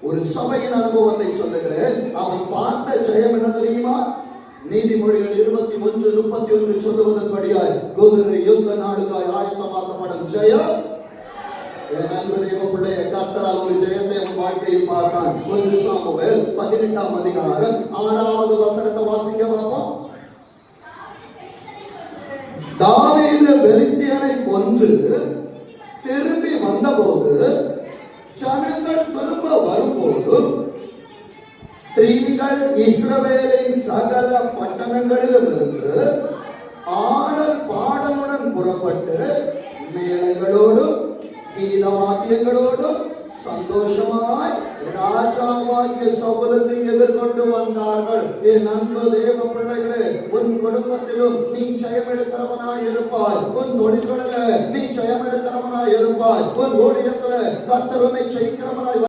ஒரு சபையின் அனுபவத்தை சொல்லுகிறேன். அவன் பார்த்த ஜெயம் என்ன தெரியுமா? நீதிமொழிகள் 21:31 சொல்லுவதன்படியாய் குதிரை யுத்த நாளுக்காய் ஆயத்தமாக்கப்படும் ஜெயம். என் அன்பு தேவ பிள்ளைய கர்த்தரால் ஒரு ஜெயத்தை அவன் வாழ்க்கையில் பார்த்தான். 1 சாமுவேல் 18ஆம் அதிகாரம் 6வது வசனத்தை வாசிக்க பார்ப்போம். தாவீது பெலிஸ்தியனை கொன்று திரும்பி வந்தபோது ஜனங்கள் திரும்ப வரும்போதும் ஸ்திரீகள் இஸ்ரவேலின் சகல பட்டணங்களிலும் இருந்து ஆடல் பாடலுடன் புறப்பட்டு மேளங்களோடும் கீத வாத்தியங்களோடும் சந்தோஷமாய் ராஜாவாகிய சவுலுக்கு எதிர்கொண்டு வந்தார்கள். என் அன்பு தேவ பிள்ளைகளே, உன் குடும்பத்திலும் நீ ஜெயம் எடுக்கிறவனாய் இருப்பாய். உன் தொழில்களில நீ ஜெயம் எடுக்கிறவனாய் இருப்பாய். உன் ஊழியத்துல கர்த்தர் உன்னை ஜெயிக்கிறவனாய்